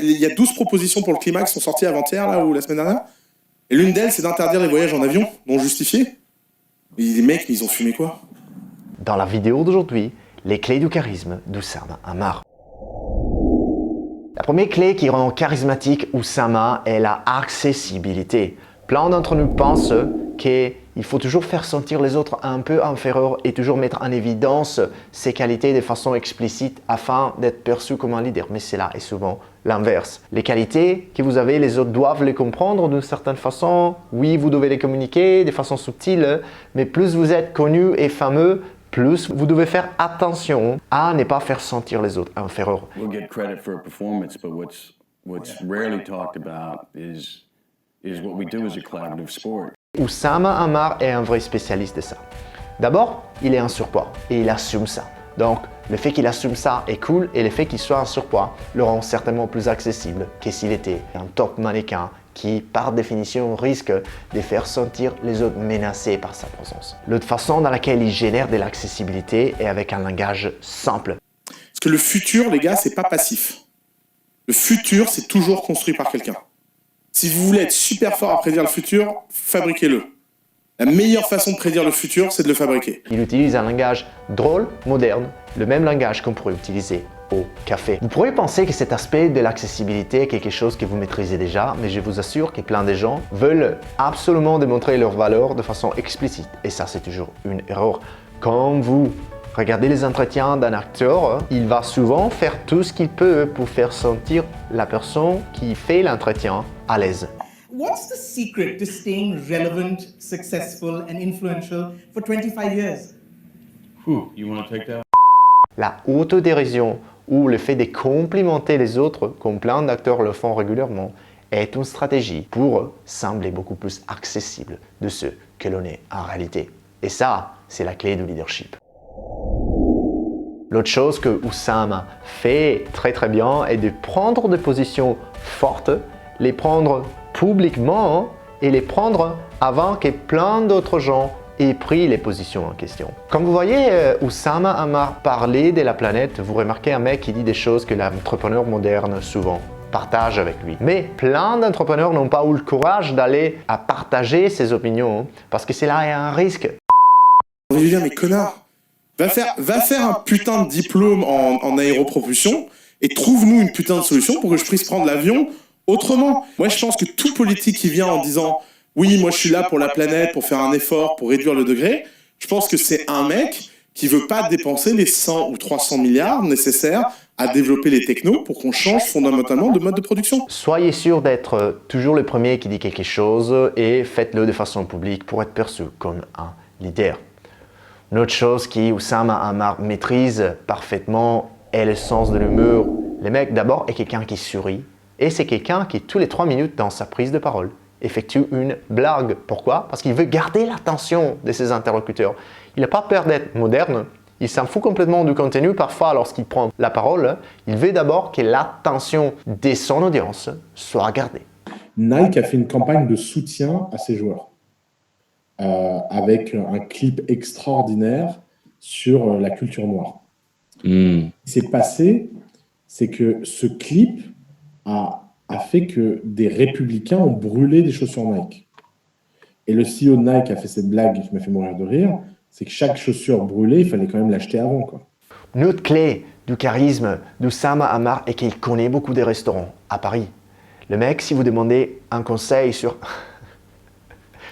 Il y a 12 propositions pour le climat qui sont sorties avant-hier, là, ou la semaine dernière. Et l'une d'elles, c'est d'interdire les voyages en avion, non justifiés. Mais les mecs, ils ont fumé quoi? Dans la vidéo d'aujourd'hui, les clés du charisme d'Oussama Ammar. La première clé qui rend charismatique Oussama est la accessibilité. Plein d'entre nous pensent qu'il faut toujours faire sentir les autres un peu inférieurs et toujours mettre en évidence ses qualités de façon explicite afin d'être perçu comme un leader. Mais cela est souvent l'inverse. Les qualités que vous avez, les autres doivent les comprendre d'une certaine façon. Oui, vous devez les communiquer de façon subtile, mais plus vous êtes connu et fameux, plus vous devez faire attention à ne pas faire sentir les autres inférieurs. We'll get credit for a performance, but what's rarely talked about is what we do as a collaborative sport. Oussama Ammar est un vrai spécialiste de ça. D'abord, il est en surpoids et il assume ça. Donc, le fait qu'il assume ça est cool et le fait qu'il soit en surpoids le rend certainement plus accessible que s'il était un top mannequin qui, par définition, risque de faire sentir les autres menacés par sa présence. L'autre façon dans laquelle il génère de l'accessibilité est avec un langage simple. Parce que le futur, les gars, c'est pas passif. Le futur, c'est toujours construit par quelqu'un. Si vous voulez être super fort à prédire le futur, fabriquez-le. La meilleure façon de prédire le futur, c'est de le fabriquer. Il utilise un langage drôle, moderne, le même langage qu'on pourrait utiliser au café. Vous pourriez penser que cet aspect de l'accessibilité est quelque chose que vous maîtrisez déjà, mais je vous assure que plein de gens veulent absolument démontrer leur valeur de façon explicite. Et ça, c'est toujours une erreur. Quand vous regardez les entretiens d'un acteur, il va souvent faire tout ce qu'il peut pour faire sentir la personne qui fait l'entretien à l'aise. What's the secret to staying relevant, successful and influential for 25 years? You want to take that? La autodérision ou le fait de complimenter les autres, comme plein d'acteurs le font régulièrement, est une stratégie pour sembler beaucoup plus accessible de ce que l'on est en réalité. Et ça, c'est la clé du leadership. L'autre chose que Oussama fait très bien est de prendre des positions fortes, les prendre publiquement et les prendre avant que plein d'autres gens aient pris les positions en question. Quand vous voyez Oussama Ammar parler de la planète, vous remarquez un mec qui dit des choses que l'entrepreneur moderne souvent partage avec lui. Mais plein d'entrepreneurs n'ont pas eu le courage d'aller à partager ses opinions parce que c'est là un risque. On va lui dire, mais connard, va faire un putain de diplôme en aéropropulsion et trouve-nous une putain de solution pour que je puisse prendre l'avion autrement. Moi, je pense que tout politique qui vient en disant « Oui, moi, je suis là pour la planète, pour faire un effort, pour réduire le degré », je pense que c'est un mec qui veut pas dépenser les 100 ou 300 milliards nécessaires à développer les technos pour qu'on change fondamentalement de mode de production. Soyez sûr d'être toujours le premier qui dit quelque chose et faites-le de façon publique pour être perçu comme un leader. Une autre chose qu'Oussama Ammar maîtrise parfaitement est le sens de l'humour. Le mec, d'abord, est quelqu'un qui sourit et c'est quelqu'un qui, tous les 3 minutes dans sa prise de parole, effectue une blague. Pourquoi? Parce qu'il veut garder l'attention de ses interlocuteurs. Il n'a pas peur d'être moderne, il s'en fout complètement du contenu. Parfois, lorsqu'il prend la parole, il veut d'abord que l'attention de son audience soit gardée. Nike a fait une campagne de soutien à ses joueurs. Avec un clip extraordinaire sur la culture noire. Ce qui s'est passé, c'est que ce clip a fait que des républicains ont brûlé des chaussures Nike. Et le CEO de Nike a fait cette blague qui m'a fait mourir de rire, c'est que chaque chaussure brûlée, il fallait quand même l'acheter avant, quoi. Une autre clé du charisme d'Oussama Ammar est qu'il connaît beaucoup des restaurants à Paris. Le mec, si vous demandez un conseil sur...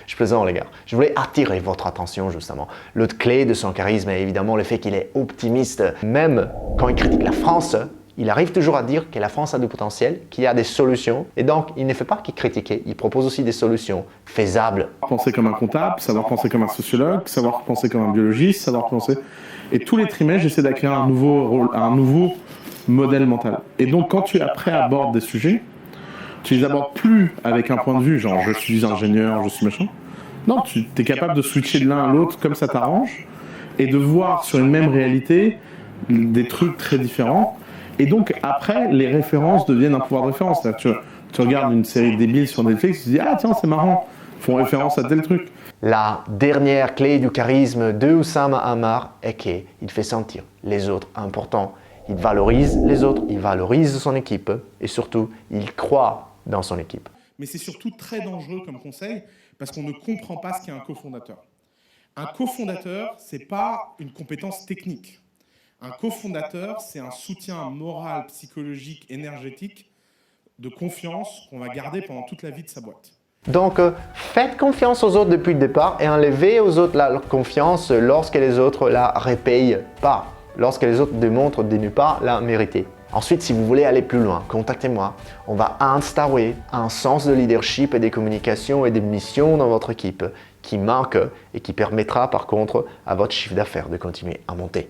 Je plaisante les gars, je voulais attirer votre attention justement. L'autre clé de son charisme est évidemment le fait qu'il est optimiste. Même quand il critique la France, il arrive toujours à dire que la France a du potentiel, qu'il y a des solutions. Et donc, il ne fait pas que critiquer, il propose aussi des solutions faisables. Penser comme un comptable, savoir penser comme un sociologue, savoir penser comme un biologiste, savoir penser... Et tous les trimestres, j'essaie d'acquérir un nouveau modèle mental. Et donc, quand tu après abordes des sujets, tu les abordes plus avec un point de vue, genre je suis ingénieur, je suis machin. Non, tu es capable de switcher de l'un à l'autre comme ça t'arrange et de voir sur une même réalité des trucs très différents. Et donc après, les références deviennent un pouvoir de référence. Tu regardes une série débiles sur Netflix, tu te dis « Ah tiens, c'est marrant, ils font référence à tel truc ». La dernière clé du charisme de Oussama Ammar est qu'il fait sentir les autres importants. il valorise les autres, il valorise son équipe et surtout, il croit dans son équipe. Mais c'est surtout très dangereux comme conseil parce qu'on ne comprend pas ce qu'est un cofondateur. Un cofondateur, ce n'est pas une compétence technique. Un cofondateur, c'est un soutien moral, psychologique, énergétique, de confiance qu'on va garder pendant toute la vie de sa boîte. Donc, faites confiance aux autres depuis le départ et enlevez aux autres leur confiance lorsque les autres la repayent pas, lorsque les autres démontrent de ne pas la mériter. Ensuite, si vous voulez aller plus loin, contactez-moi. On va instaurer un sens de leadership et des communications et des missions dans votre équipe qui marque et qui permettra par contre à votre chiffre d'affaires de continuer à monter.